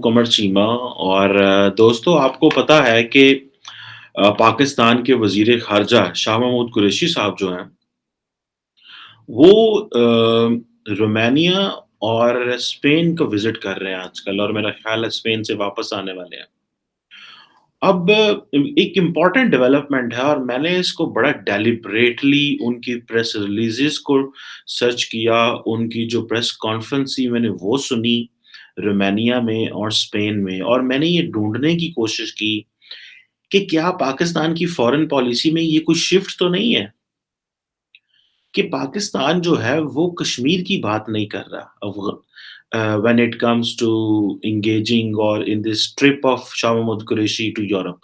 हूँ कमर चीमा और दोस्तों आपको पता है कि पाकिस्तान के वज़ीर ख़ारजा शाह महमूद कुरैशी साहब जो हैं, वो रोमानिया और स्पेन को विज़िट कर रहे हैं आजकल और मेरा ख़्याल है स्पेन से वापस आने वाले हैं। अब एक इम्पोर्टेंट डेवलपमेंट है और मैंने इसको बड़ा डेलिब्रेटली उनकी प्रेस रिलीज़ेज़ को सर्च किया, उनकी जो प्रेस कॉन्फ्रेंस थी मैंने वो सुनी, रोमानिया में और स्पेन में और मैंने ये ढूँढने की कोशिश की कि क्या पाकिस्तान की फ़ॉरेन पॉलिसी में ये कोई शिफ्ट तो नहीं है? कि पाकिस्तान जो है वो कश्मीर की बात नहीं कर रहा when it comes to engaging और in this trip of Shah Mahmood Qureshi to Europe.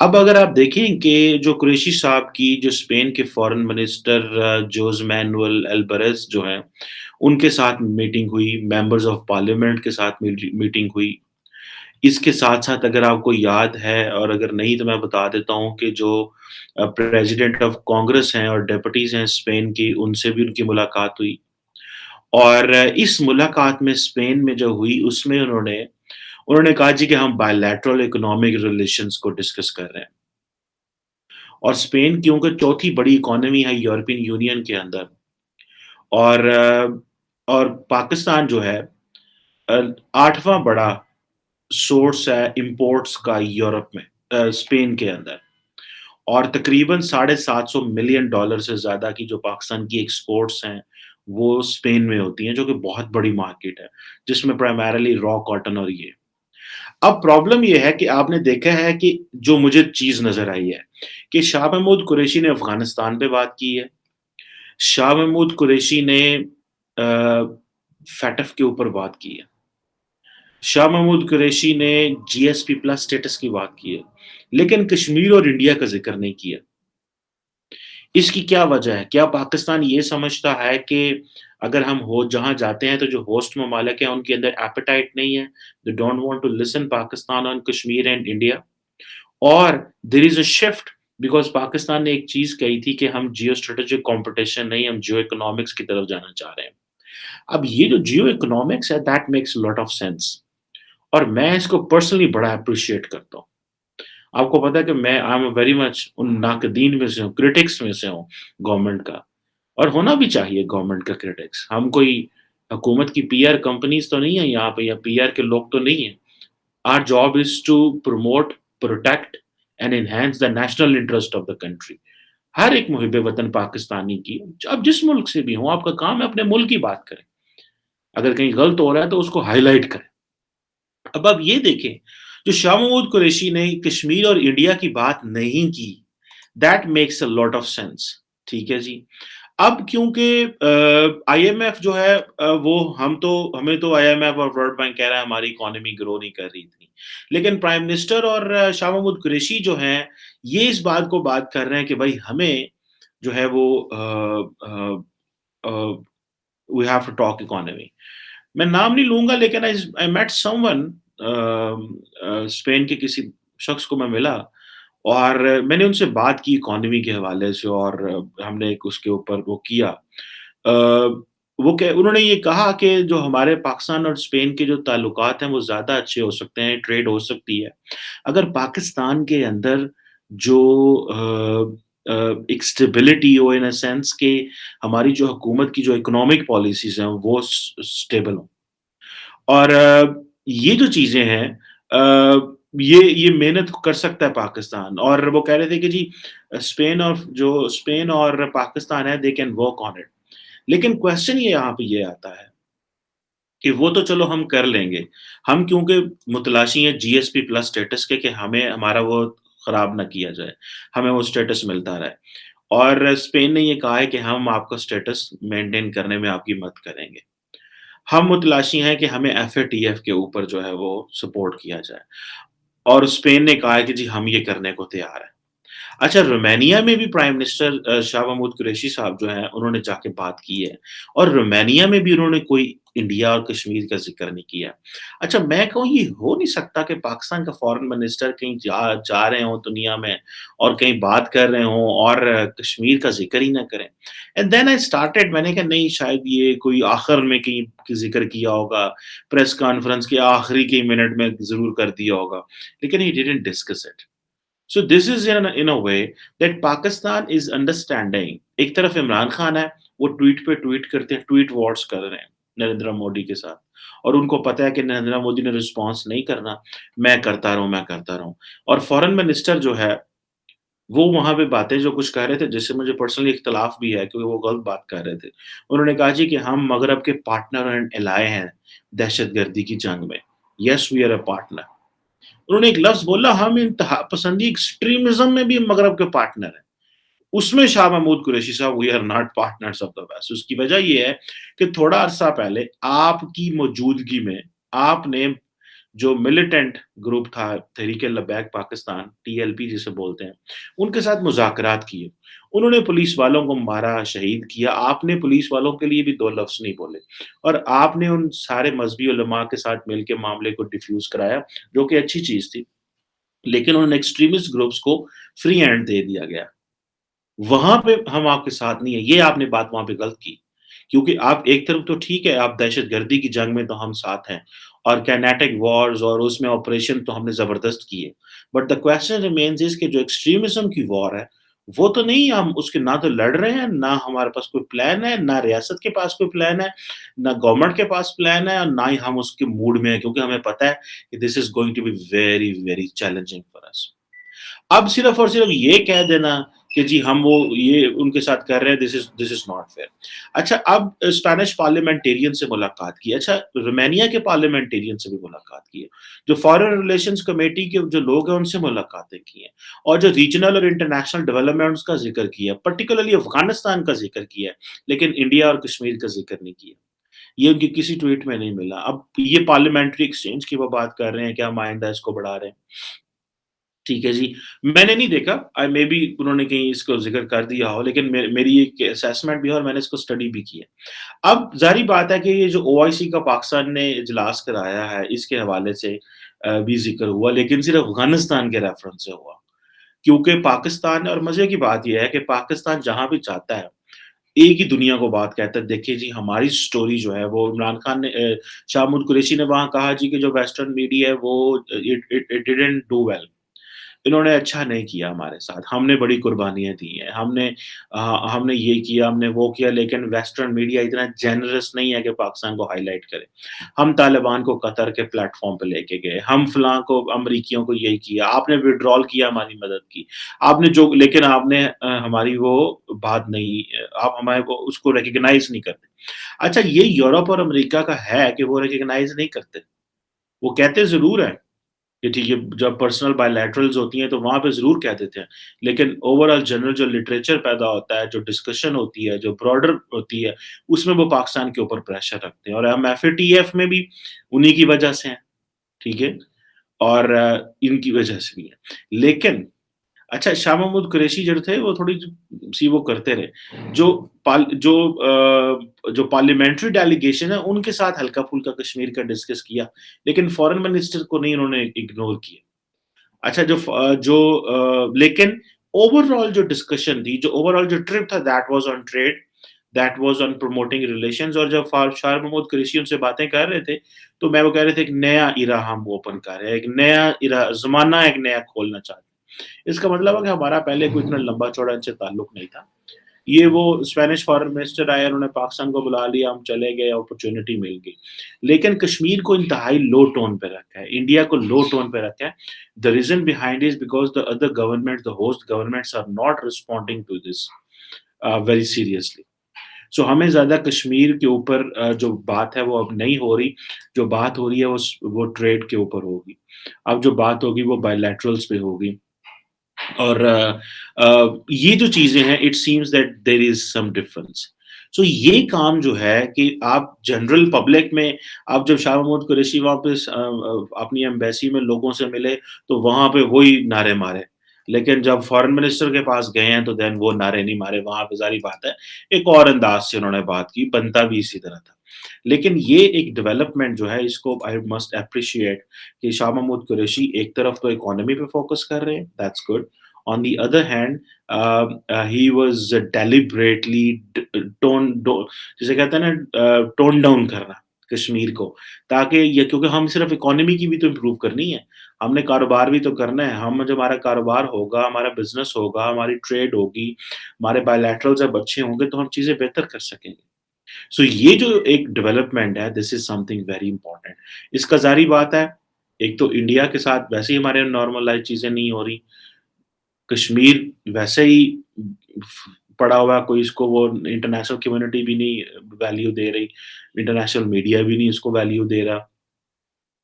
अब अगर आप देखें कि जो कुरैशी साहब की जो स्पेन के फ़ॉरेन मिनिस्टर जोस मैनुएल अल्बारेज़ जो हैं, उनके साथ मीटिंग हुई, मेंबर्स ऑफ पार्लियामेंट के साथ मीटिंग हुई। इसके साथ-साथ अगर आपको याद है और अगर नहीं तो मैं बता देता हूँ कि जो प्रेज़िडेंट ऑफ कांग्रेस हैं और डेपुटीज़ हैं स्पेन की, उनसे भी उनकी मुलाकात हुई। और इस मुलाकात में स्पेन में जो हुई उसमें उन्होंने उन्होंने कहा जी कि हम बायलैटरल इकोनॉमिक रिलेशंस को डिस्कस कर रहे हैं। और स्पेन क्योंकि चौथी बड़ी इकोनॉमी है यूरोपियन यूनियन के अंदर और पाकिस्तान जो है 8वाँ बड़ा सोर्स है इम्पोर्ट्स का यूरोप में स्पेन के अंदर और तकरीबन साढ़े 700 मिलियन डॉलर से ज़्यादा की जो पाकिस्तान की एक्सपोर्ट्स हैं, वो स्पेन में होती हैं, जो कि बहुत बड़ी मार्केट है, जिसमें प्राइमरीली रॉ कॉटन और ये। अब प्रॉब्लम ये है कि आपने देखा है कि जो मुझे चीज़ नज़र आई है, कि शाह महमूद कुरैशी ने अफ़गानिस्तान पे बात की है। शाह महमूद कुरैशी ने फ़ैटफ के ऊपर बात की है। शाह महमूद कुरैशी ने जीएसपी प्लस स्टेटस की बात की है, लेकिन कश्मीर और इंडिया का ज़िक्र नहीं किया। इसकी क्या वजह है? क्या पाकिस्तान ये समझता है कि अगर हम हो जहाँ जाते हैं तो जो होस्ट ममालिक हैं उनके अंदर एपेटाइट नहीं है, they don't want to listen Pakistan on Kashmir and India और there is a shift because Pakistan ने एक चीज़ कही थी कि हम जियो स्ट्रैटेजिक कॉम्पिटिशन नहीं, हम जियो इकोनॉमिक्स की तरफ जाना चाह रहे हैं। अब ये जो जियो इकोनॉमिक्स है that makes lot of sense और मैं इसको पर्सनली बड़ा एप्रिशिएट करता हूँ। आपको पता है कि मैं आई एम वेरी मच उन नाक़दीन में से हूँ, क्रिटिक्स में से हूँ गवर्नमेंट का और होना भी चाहिए गवर्नमेंट का क्रिटिक्स। हम कोई हुकूमत की पीआर कंपनीज़ तो नहीं है यहाँ पे या पीआर के लोग तो नहीं हैं। Our job is to promote, protect and enhance the national interest of the country. हर एक मुहिब वतन पाकिस्तानी की आप जिस मुल्क से भी हों, आपका काम है अपने मुल्क की बात करें। अगर कहीं गलत हो रहा है तो उसको हाइलाइट करें। अब आप ये देखें, जो शाह महमूद कुरैशी ने कश्मीर और इंडिया की बात नहीं की, that makes a lot of sense, ठीक है जी। अब क्योंकि आईएमएफ जो है वो हमें तो आईएमएफ और वर्ल्ड बैंक कह रहा है हमारी इकोनॉमी ग्रो नहीं कर रही इतनी। लेकिन प्राइम मिनिस्टर और शाह महमूद कुरैशी जो हैं, ये इस बात को बात कर रहे हैं कि भई हमें जो है वो uh, we have to talk economy. मैं नाम नहीं लूँगा लेकिन आई मेट समवन स्पेन के किसी शख्स को मैं मिला और मैंने उनसे बात की इकोनॉमी के हवाले से और हमने एक उसके ऊपर वो किया। वो कह उन्होंने ये कहा कि जो हमारे पाकिस्तान और स्पेन के जो ताल्लुकात हैं वो ज़्यादा अच्छे हो सकते हैं, ट्रेड हो सकती है। अगर पाकिस्तान के अंदर जो एक स्टेबिलिटी हो इन अ सेंस कि हमारी जो हुकूमत की जो इकोनॉमिक पॉलिसीज़ हैं वो स्टेबल हों। और ये जो चीज़ें हैं ये मेहनत कर सकता है पाकिस्तान और वो कह रहे थे कि जी स्पेन और पाकिस्तान है they can work on it. लेकिन क्वेश्चन ये यहाँ पे ये आता है कि वो तो चलो हम कर लेंगे। हम क्योंकि मुतलाशी हैं जीएसपी प्लस स्टेटस के कि हमें हमारा वो खराब ना किया जाए, हमें वो स्टेटस मिलता रहे। और स्पेन ने ये कहा है कि हम आपका स्टेटस मेंटेन करने में आपकी मदद करेंगे। हम मुतलाशी हैं कि हमें एफएटीएफ के ऊपर जो है वो सपोर्ट किया जाए और स्पेन ने कहा है कि जी हम ये करने को तैयार हैं। अच्छा, रोमानिया में भी प्राइम मिनिस्टर शाह महमूद कुरैशी साहब जो हैं, उन्होंने जाके बात की है और रोमानिया में भी उन्होंने कोई इंडिया और कश्मीर का ज़िक्र नहीं किया। अच्छा, मैं कहूँ ये हो नहीं सकता कि पाकिस्तान का फ़ॉरेन मिनिस्टर कहीं जा जा रहे हों दुनिया में और कहीं बात कर रहे हों और कश्मीर का ज़िक्र ही ना करें। एंड देन आई स्टार्टेड मैंने कहा नहीं शायद ये कोई आखिर में कहीं ज़िक्र किया होगा, प्रेस कॉन्फ्रेंस के आखिरी के मिनट में ज़रूर कर दिया होगा, लेकिन he didn't discuss it. So this is in a way that Pakistan is understanding एक तरफ इमरान खान है, वो ट्वीट पे ट्वीट करते हैं, ट्वीट वॉर्स कर रहे हैं नरेंद्र मोदी के साथ और उनको पता है कि नरेंद्र मोदी ने रिस्पॉन्स नहीं करना, मैं करता रहूँ और फॉरेन मिनिस्टर जो है, वो वहाँ पे बातें जो कुछ कह रहे थे, जिससे मुझे पर्सनली इख्तिलाफ भी है क्योंकि वो गलत बात कर रहे थे। उन्होंने कहा जी कि हम मगरब के पार्टनर एंड एलाय हैं दहशतगर्दी की जंग में। Yes we are a partner. उन्होंने एक लफ्ज़ बोला हम इंतहा पसंदी एक्सट्रीमिज़्म में भी मगरब के पार्टनर हैं। उसमें शाह महमूद कुरैशी साहब we are not partners of the West. उसकी वजह ये है कि थोड़ा अरसा पहले आपकी मौजूदगी में आपने जो मिलिटेंट ग्रुप था तहरीक-ए-लब्बैक पाकिस्तान टीएलपी जिसे बोलते हैं, उनके साथ मुज़ाकरात किए। उन्होंने पुलिस वालों को मारा, शहीद किया, आपने पुलिस वालों के लिए भी 2 लफ्ज़ नहीं बोले और आपने उन सारे मज़हबी उलमा के साथ मिलके मामले को डिफ्यूज़ कराया, जो कि अच्छी चीज़ थी। लेकिन उन एक्सट्रीमिस्ट ग्रुप्स को फ्री हैंड दे दिया गया। वहाँ पे हम आपके साथ नहीं है, ये आपने बात वहाँ पे गलत की। क्योंकि आप एक तरफ तो ठीक है, आप दहशतगर्दी की जंग में तो हम साथ हैं और काइनेटिक वॉर्स और उसमें ऑपरेशन तो हमने ज़बरदस्त किए। But the question remains is कि जो एक्सट्रीमिज़्म की वॉर है, वो तो नहीं हम उसके ना तो लड़ रहे हैं, ना हमारे पास कोई प्लान है, ना रियासत के पास कोई प्लान है, ना गवर्नमेंट के पास प्लान है और ना ही हम उसके मूड में हैं क्योंकि हमें पता है कि this is going to be very, very challenging for us. अब सिर्फ़ और सिर्फ़ ये कह देना कि जी हम वो ये उनके साथ कर रहे हैं दिस इज़ नॉट फेयर। अच्छा अब स्पेनिश पार्लियामेंटेरियन से मुलाकात की। अच्छा रोमानिया के पार्लियामेंटेरियन से भी मुलाकात की है। जो फॉरेन रिलेशंस कमेटी के जो लोग हैं उनसे मुलाकातें की हैं और जो रीजनल और इंटरनेशनल डेवलपमेंट्स का ज़िक्र किया, पर्टिकुलरली अफ़गानिस्तान का ज़िक्र किया है, लेकिन इंडिया और कश्मीर का ज़िक्र नहीं किया। ये उनके किसी ट्वीट में नहीं मिला। अब ये पार्लियामेंट्री एक्सचेंज की वो बात कर रहे हैं कि हम आइंदा इसको बढ़ा रहे हैं। ठीक है जी। मैंने नहीं देखा मे बी उन्होंने कहीं इसको ज़िक्र कर दिया हो लेकिन मेरी एक असेसमेंट भी है और मैंने इसको स्टडी भी की है। अब ज़ाहिर बात है कि ये जो ओआईसी का पाकिस्तान ने इजलास कराया है इसके हवाले से भी ज़िक्र हुआ लेकिन सिर्फ़ अफ़गानिस्तान के रेफ़रेंस से हुआ। क्योंकि पाकिस्तान और मज़े की बात ये है कि पाकिस्तान जहाँ भी जाता है, एक ही दुनिया को बात कहता है, देखिए जी हमारी स्टोरी जो है वो इमरान खान ने शाह महमूद कुरैशी ने वहाँ कहा जी कि जो वेस्टर्न मीडिया है वो इट डिडन्ट डू वेल। इन्होंने अच्छा नहीं किया हमारे साथ, हमने बड़ी कुर्बानियाँ दी हैं, हमने ये किया, हमने वो किया, लेकिन वेस्टर्न मीडिया इतना जेनरस नहीं है कि पाकिस्तान को हाइलाइट करे। हम तालिबान को कतर के प्लेटफ़ॉर्म पे लेके गए, हम फलाँ को अमरीकियों को यही किया, आपने विथड्रॉल किया, हमारी मदद की। आपने जो लेकिन आपने हमारी वो बात नहीं आप हमारे को उसको रिकॉग्नाइज़ नहीं करते। अच्छा ये यूरोप और अमेरिका का है कि वो रिकॉग्नाइज़ नहीं करते, वो कहते ज़रूर हैं कि ठीक है, जब पर्सनल बायलैटरल्स होती हैं, तो वहाँ पे ज़रूर कह देते हैं। लेकिन ओवरऑल जनरल जो लिटरेचर पैदा होता है, जो डिस्कशन होती है, जो ब्रॉडर होती है, उसमें वो पाकिस्तान के ऊपर प्रेशर रखते हैं और हम एफएटीएफ में भी उन्हीं की वजह से हैं, ठीक है? और इनकी वजह से भी हैं। लेकिन अच्छा, शाह महमूद कुरैशी जो थे वो थोड़ी-सी वो करते रहे। जो पार्लियामेंट्री डेलीगेशन है उनके साथ हल्का-फुल्का कश्मीर का डिस्कस किया, लेकिन फॉरेन मिनिस्टर को नहीं उन्होंने इग्नोर किया। अच्छा लेकिन ओवरऑल जो डिस्कशन थी, जो ओवरऑल जो ट्रिप था that was on trade, that was on promoting relations और जब शाह महमूद कुरैशी उनसे बातें कर रहे थे, तो मैं वो कह रहे थे एक नया इरा हम ओपन कर रहे हैं, एक नया इरा ज़माना एक नया खोलना चाहते हैं। इसका मतलब है कि हमारा पहले कोई इतना लंबा-चौड़ा इनसे ताल्लुक नहीं था। ये वो स्पेनिश फॉरेन मिनिस्टर आए, उन्होंने पाकिस्तान को बुला लिया, हम चले गए, अपॉर्च्युनिटी मिल गई। लेकिन कश्मीर को इंतहाई लो टोन पे रखा है, इंडिया को लो टोन पे रखा है। The reason behind is because the other government, the host governments are not responding to this very seriously. So हमें ज़्यादा कश्मीर के ऊपर जो बात है वो अब नहीं हो रही, जो बात हो रही है वो ट्रेड के ऊपर होगी। अब जो बात होगी वो बायलैटरल्स पे होगी। और ये जो चीज़ें हैं it seems that there is some difference. So ये काम जो है कि आप जनरल पब्लिक में आप जब शाह महमूद कुरैशी वापस अपनी एम्बेसी में लोगों से मिले तो वहाँ पे वही नारे मारे। लेकिन जब फॉरेन मिनिस्टर के पास गए हैं तो देन वो नारे नहीं मारे, वहाँ पे ज़ाहिर बात है, एक और अंदाज़ से उन्होंने बात की, बनता भी इसी तरह था। लेकिन ये एक डेवलपमेंट जो है इसको आई मस्ट एप्रिशिएट कि शाह महमूद कुरैशी एक तरफ तो इकोनॉमी पे फ़ोकस कर रहे हैं, that's good. On the other hand he was deliberately ड टोन डो जिसे कहते हैं ना टोन डाउन करना कश्मीर को, ताकि ये क्योंकि हम सिर्फ़ इकोनॉमी की भी तो इम्प्रूव करनी है। हमने कारोबार भी तो करना है। हम जब हमारा कारोबार होगा, हमारा बिज़नेस होगा, हमारी ट्रेड होगी, हमारे बायलैटरल्स जब अच्छे होंगे तो हम चीज़ें बेहतर कर सकेंगे। सो ये जो एक डेवलपमेंट है, this is something very important. इसका ज़ाहिर बात है, एक तो इंडिया के साथ वैसे ही हमारे नॉर्मलाइज़ चीज़ें नहीं हो रही। कश्मीर वैसे ही पड़ा हुआ है, कोई इसको वो इंटरनेशनल कम्युनिटी भी नहीं वैल्यू दे रही, इंटरनेशनल मीडिया भी नहीं इसको वैल्यू दे रहा।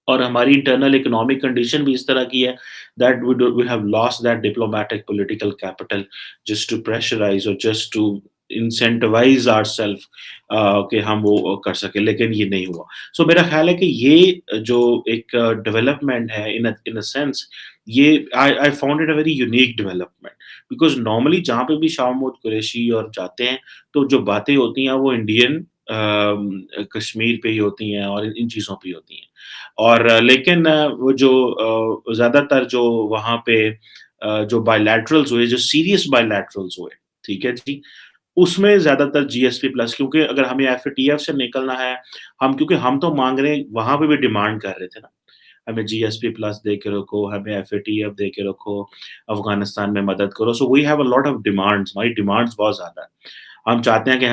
और हमारी इंटरनल इकोनॉमिक कंडीशन भी इस तरह की है that we have lost that diplomatic political capital just to pressurise और जस्ट टू इंसेंटिवाइज आवरसेल्फ कि हम वो कर सकें, लेकिन ये नहीं हुआ। सो मेरा ख्याल है कि ये जो एक डेवलपमेंट है इन अ सेंस, ये I I found it a very unique development because normally जहाँ पे भी शाह महमूद कुरैशी और जाते हैं, तो जो बातें होती हैं वो इंडियन कश्मीर पे ही होती हैं और इन चीज़ों पे ही होती हैं। और लेकिन वो जो ज़्यादातर जो वहाँ पे जो बायलैटरल्स हुए, जो सीरियस बायलैटरल्स हुए, ठीक है जी? उसमें ज़्यादातर जीएसपी प्लस क्योंकि अगर हमें एफएटीएफ से निकलना है, हम क्योंकि हम तो माँग रहे हैं वहाँ पे भी डिमांड कर रहे थे ना, हमें जीएसपी प्लस दे के रखो, हमें एफएटीएफ दे के रखो, अफ़गानिस्तान में मदद करो, so we have a lot of demands, हमारी डिमांड्स बहुत ज़्यादा है। हम चाहते हैं कि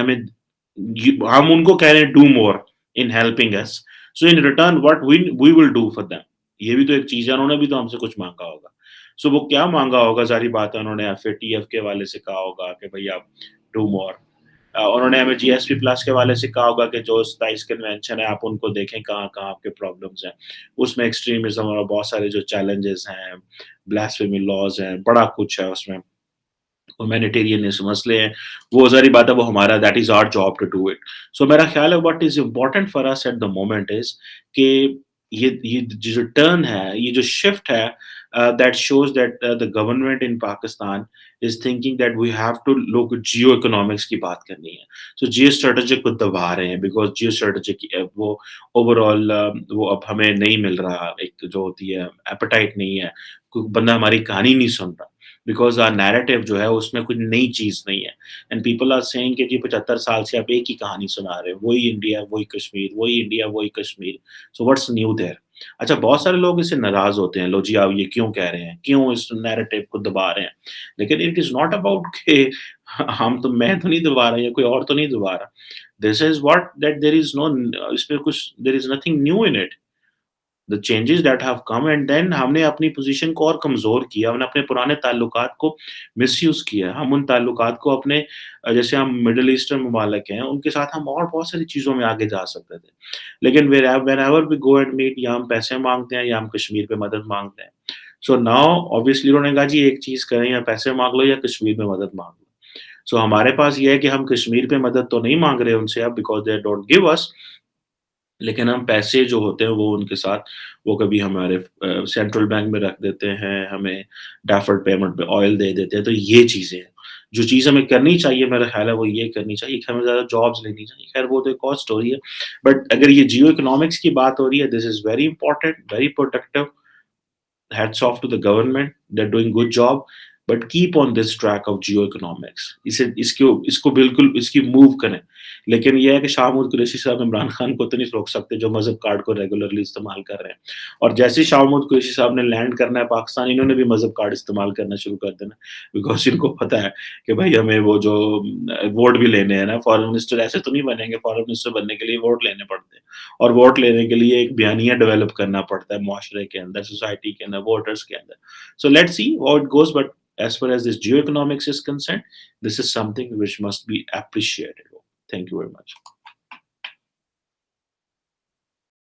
हम उनको कह रहे हैं do more in helping us, so in return what we will do for them. ये भी तो एक चीज़ है, उन्होंने भी तो हमसे कुछ माँगा होगा। सो वो क्या माँगा होगा, ज़ाहिर बात है उन्होंने एफएटीएफ के हवाले से कहा होगा कि भई आप डू मोर। उन्होंने हमें जीएसपी प्लस के हवाले से कहा होगा कि जो 27 कन्वेंशन है आप उनको देखें कहाँ-कहाँ आपके प्रॉब्लम्स हैं। उसमें एक्सट्रीमिज़्म और बहुत सारे जो चैलेंजेज़ हैं, ब्लास्फेमी लॉज़ हैं, बड़ा कुछ है उसमें। ह्यूमैनिटेरियनिज़्म मसले हैं, वो ज़ाहिर बात है वो हमारा that is our job to do it. So मेरा ख़्याल है what is important for us at the moment is कि ये जो टर्न है, ये जो शिफ्ट है that shows that the government in Pakistan is thinking that we have to look geo economics की बात करनी है। सो जियो स्ट्रैटेजिक को दबा रहे हैं बिकॉज़ जियो स्ट्रैटेजिक वो ओवरऑल वो अब हमें नहीं मिल रहा, एक जो होती है एपेटाइट नहीं है, कोई बंदा हमारी कहानी नहीं सुन रहा। बिकॉज़ नैरेटिव जो है उसमें कुछ नई चीज़ नहीं है एंड पीपल आर सेइंग कि जी 75 साल से आप एक ही कहानी सुना रहे हो, वही इंडिया, वही कश्मीर, वही इंडिया, वही Kashmir, so what's new there? अच्छा बहुत सारे लोग इससे नाराज़ होते हैं, लो जी आप ये क्यों कह रहे हैं? क्यों इस नैरेटिव को दबा रहे हैं? लेकिन इट इज़ नॉट अबाउट कि हम तो मैं तो नहीं दबा रहा या कोई और तो नहीं दबा रहा। This is what that there is no इसमें कुछ there is nothing new in it. The changes that have come and then हमने अपनी पोजीशन को और कमज़ोर किया, हमने अपने पुराने ताल्लुकात को मिसयूज़ किया। हम उन ताल्लुकात को अपने जैसे हम मिडल ईस्टर्न ममालिक हैं, उनके साथ हम और बहुत सारी चीज़ों में आगे जा सकते थे। लेकिन whenever we go and meet या हम पैसे माँगते हैं या हम कश्मीर पे मदद माँगते हैं। सो नाउ ऑब्वियसली उन्होंने कहा जी एक चीज़ करें या पैसे माँग लो या कश्मीर में मदद माँग लो। सो हमारे पास ये है कि हम कश्मीर पे मदद तो नहीं माँग रहे उनसे अब because they don't give us, लेकिन हम पैसे जो होते हैं वो उनके साथ वो कभी हमारे सेंट्रल बैंक में रख देते हैं, हमें डैफर्ड पेमेंट पे ऑयल दे देते हैं, तो ये चीज़ें हैं। जो चीज़ हमें करनी चाहिए मेरा ख़्याल है वो ये करनी चाहिए कि हमें ज़्यादा जॉब्स लेनी चाहिए। ख़ैर वो तो एक और स्टोरी है। बट अगर ये जियो इकोनॉमिक्स की बात हो रही है, this is very important, very productive. Hats off to the government, they are doing good job, but keep on this track of geoeconomics. इसे इसको इसको बिल्कुल इसकी मूव करें। लेकिन ये है कि शाह महमूद कुरैशी साहब इमरान खान को तो नहीं रोक सकते जो मज़हब कार्ड को रेगुलरली इस्तेमाल कर रहे हैं। और जैसे ही शाह महमूद कुरैशी साहब ने लैंड करना है पाकिस्तान, इन्होंने भी मज़हब कार्ड इस्तेमाल करना शुरू कर देना। बिकॉज़ इनको पता है कि भाई हमें वो जो वोट भी लेने हैं ना, फॉरेन मिनिस्टर ऐसे तो नहीं बनेंगे, फॉरेन मिनिस्टर बनने के लिए वोट लेने पड़ते हैं। और वोट लेने के लिए एक बयानिया डेवलप करना पड़ता है मुआशरे के अंदर, सोसाइटी के अंदर, वोटर्स के अंदर। So let's see how it goes. But as far as this geoeconomics is concerned, this is something which must be appreciated. Thank you very much.